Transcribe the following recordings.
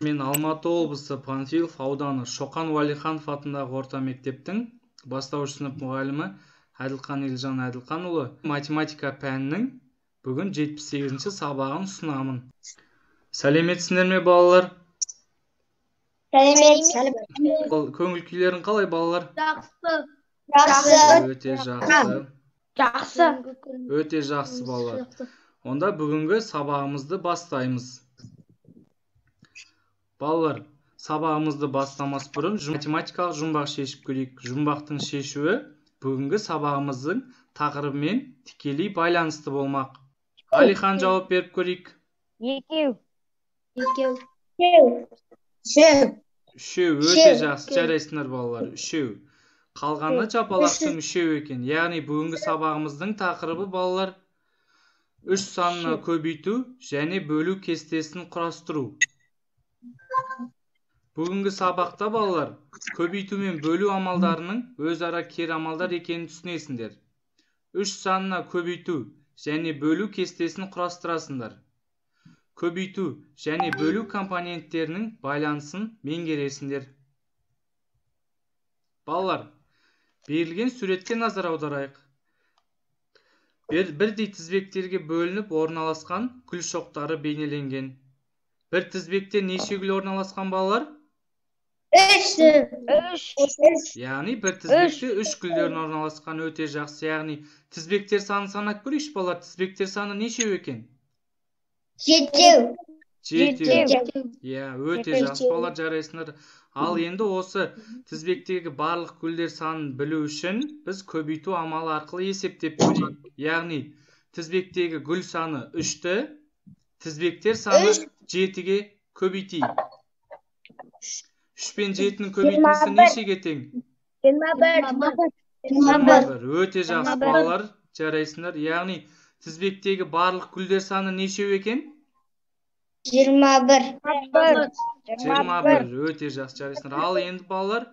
Мен Алматы облысы Панфилов ауданы Шоқан Уәлиханов атындағы орта мектептің бастауыш сынып мұғалімі Әділхан Елжан Әділханұлы математика пәнінің бүгін 78-ші сабағын ұсынамын. Сәлеметсіңдер ме балалар? Сәлемет. Көңіл күйлерің қалай балалар? Жақсы. Өте жақсы. Жақсы. Өте жақсы балалар. Онда бүгінгі сабағымызды бастаймыз. Балалар, сабағымызды бастамас бұрын математикалық жұмбақ шешіп көрейік. Жұмбақтың шешуі бүгінгі сабағымыздың тақырыбымен тікелей байланысты болмақ. Алихан жауап беріп көрейік. Екеу. Үшеу. Өте жақсы, жарайсыңдар балалар. Үшеу. Қалғаны жапалақтың үшеу екен. Яғни бүгінгі сабағымыздың тақырыбы балалар үш санына көбейту және бөлу кестесін құрастыру. Бүгінгі сабақта балалар көбейту мен бөлу амалдарының өзара кері амалдар екенін түсінесіңдер. Үш санына көбейту және бөлу кестесін құрастырасыңдар. Көбейту және бөлу компоненттерінің байланысын меңгересіңдер. Балалар, берілген суретке назар аударайық. Бірдей тізбектерге бөлініп орналасқан гүл шоқтары бейнеленген. Бір тізбекте неше гүл орналасқан балалар? Үш. Яғни бір тізбекте үш гүлдерін орналасқан. Өте жақсы. Яғни тізбектер саны санап көрейікші балалар. Тізбектер саны нешеу екен? Жетеу. Иә, өте жақсы балалар, жарайсыңдар. Ал енді осы тізбектегі барлық гүлдер санын білу үшін біз көбейту амалы арқылы есептеп көрейік. Яғни тізбектегі гүл саны 3-ті, тізбектер саны 7-ге көбейтейік. 3 пен 7-нің көбейтіндісі нешеге тең? 21. Өте жақсы балалар, жарайсыңдар. Яғни тізбектегі барлық гүлдер саны нешеу екен? 21. Өте жақсы, жарайсыңдар. Ал енді балалар,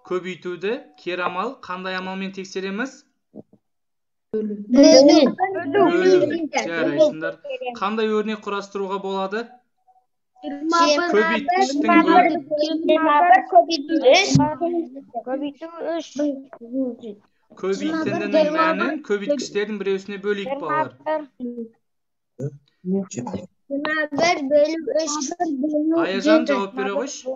көбейтуді кері амал қандай амалмен тексереміз? Бөлу. Жарайсыңдар. Қандай өрнек құрастыруға болады? Көбейтіндінің мәнін көбейткіштердің біреусіне бөлейік балалар. 21 бөлу 3. Аяжан жауап бере қойшы.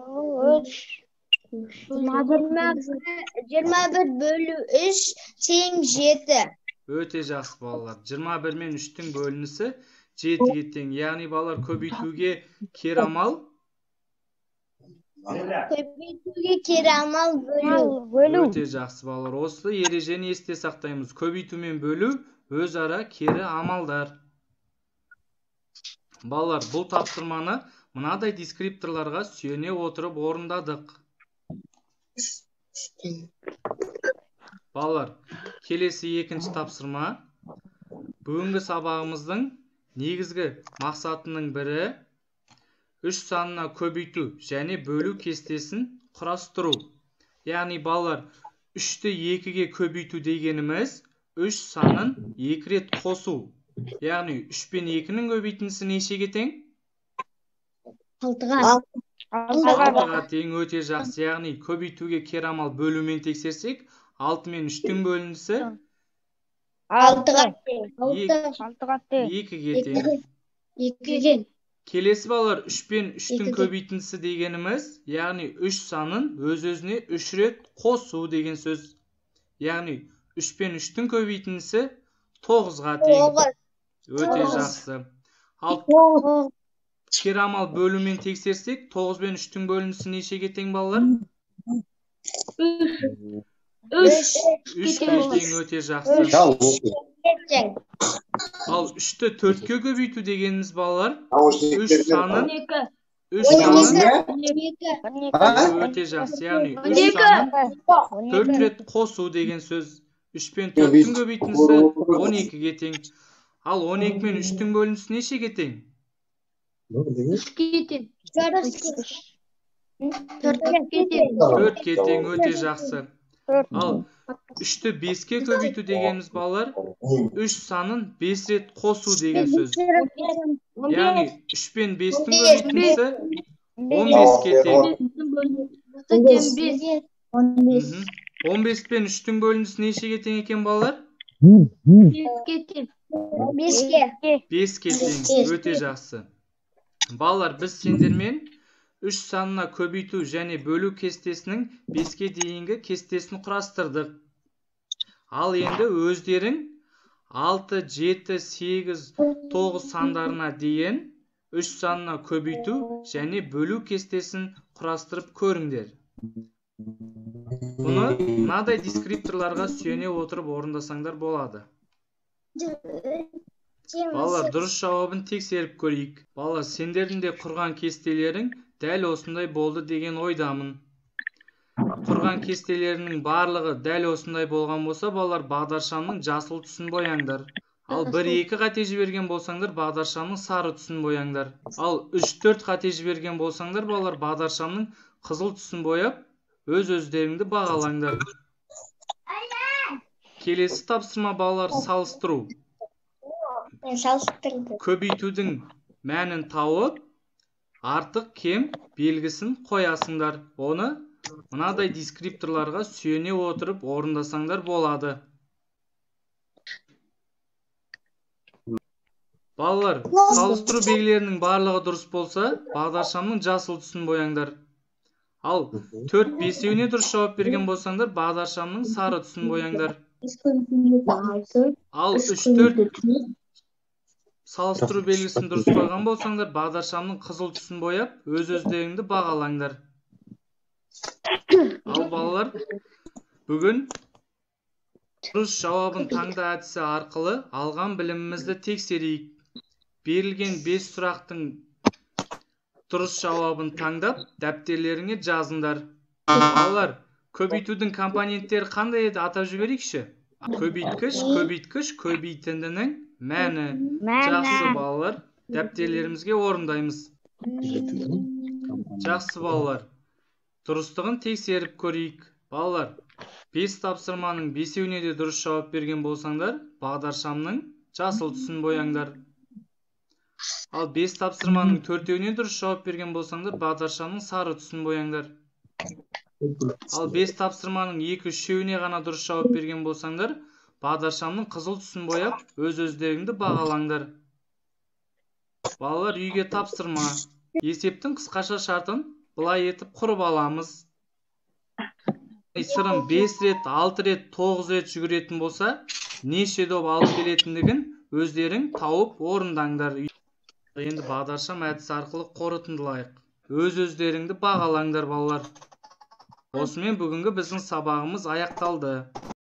21 бөлу 3 тең 7. Өте жақсы балалар. 21 мен 3-тің бөлінісі 7-ге тең. Яғни балалар көбейтуге кері амал? Көбейтуге кері амал бөлу. Өте жақсы балалар. Осы ережені есте сақтаймыз. Көбейту мен бөлу өзара кері амалдар. Балалар, бұл тапсырманы мынадай дескрипторларға сүйене отырып орындадық. Балалар, келесі екінші тапсырма. Бүгінгі сабағымыздың негізгі мақсатының бірі үш санына көбейту және бөлу кестесін құрастыру. Яғни балалар, 3-ті 2-ге көбейту дегеніміз үш санын 2 рет қосу. Яғни 3 пен 2-нің көбейтіндісі нешеге тең? 6-ға тең. Өте жақсы. Яғни көбейтуге кері амал бөлумен тексерсек, 6 мен 3-тің бөлінісі 6-ға тең. 2-ге тең. Келесі балалар, 3 пен 3-тің көбейтіндісі дегеніміз, яғни 3 санын өз-өзіне 3 рет қосу деген сөз. Яғни 3 пен 3-тің көбейтіндісі 9-ға тең. Өте жақсы. Ал кері амал бөлумен тексерсек, 9 пен 3-тің бөлінісі нешеге тең балалар? 3-ге тең. Өте жақсы. Ал 3-ті 4-ке көбейту дегеніміз балалар, 3 санын өте жақсы. Яғни 3 санын 4 рет қосу деген сөз. 3 пен 4-тің көбейтіндісі 12-ге тең. Ал 12 мен 3-тің бөлінісі нешеге тең? 3-ге тең. 4-ге тең. Өте жақсы. Ал 3-ті 5-ке көбейту дегеніміз балалар, 3 санын 5 рет қосу деген сөз. Яғни 3 пен 5-тің көбейтіндісі 15-ке тең. 15. 15 пен 3-тің бөліндісі нешеге тең екен балалар? 5'ke. 5-ке тең. Өте жақсы. Балалар, біз сендермен 3 санына көбейту және бөлу кестесінің 5-ке дейінгі кестесін құрастырдық. Ал енді өздерің 6, 7, 8, 9 сандарына дейін 3 санына көбейту және бөлу кестесін құрастырып көріңдер. Бұны мынадай дескрипторларға сүйене отырып орындасаңдар болады. Балалар, дұрыс жауабын тексеріп көрейік. Балалар, сендердің де құрған кестелерің дәл осындай болды деген ойдамын. Құрған кестелерінің барлығы дәл осындай болған болса, балалар, бағдаршамның жасыл түсін бояңдар. Ал 1-2 қате жіберген болсаңдар, бағдаршамның сары түсін бояңдар. Ал 3-4 қате жіберген болсаңдар, балалар, бағдаршамның қызыл түсін бояп, өз-өздеріңді бағалаңдар. Келесі тапсырма, балалар, салыстыру. Көбейтудің мәнін тауып, артық кем белгісін қоясыңдар. Оны мынадай дескрипторларға сүйене отырып орындасаңдар болады. Балалар, салыстыру белгілерінің барлығы дұрыс болса, бағдаршамның жасыл түсін бояңдар. Ал 4-5-еуіне дұрыс жауап берген болсаңдар, бағдаршамның сары түсін бояңдар. Ал 3-4 салыстыру белгісін дұрыс қойған болсаңдар, бағдаршамның қызыл түсін бояп, өз-өздеріңді бағалаңдар. Ал балалар, бүгін дұрыс жауабын таңда әдісі арқылы алған білімімізді тексерейік. Берілген 5 сұрақтың дұрыс жауабын таңдап, дәптерлеріңе жазыңдар. Балалар, көбейтудің компоненттері қандай еді, атап жіберейікші? Көбейткіш, көбейтіндінің мәні. Жақсы балалар, дәптерлерімізге орындаймыз. Жақсы балалар, дұрыстығын тексеріп көрейік. Балалар, 5 тапсырманың 5-еуіне де дұрыс жауап берген болсаңдар, бағдаршамның жасыл түсін бояңдар. Ал 5 тапсырманың 4-еуіне дұрыс жауап берген болсаңдар, бағдаршамның сары түсін бояңдар. Ал 5 тапсырманың 2-3-еуіне ғана дұрыс жауап берген болсаңдар, бағдаршамның қызыл түсін бояп, өз-өздеріңді бағалаңдар. Балалар, үйге тапсырма. Есептің қысқаша шартын былай етіп құрып аламыз. Сырым 5 рет, 6 рет, 9 рет жүгіретін болса, неше доп алып келетіндігін өздерің тауып орындаңдар. Енді бағдаршам әдісі арқылы қорытындылайық. Өз-өздеріңді бағалаңдар балалар. Осымен бүгінгі біздің сабағымыз аяқталды.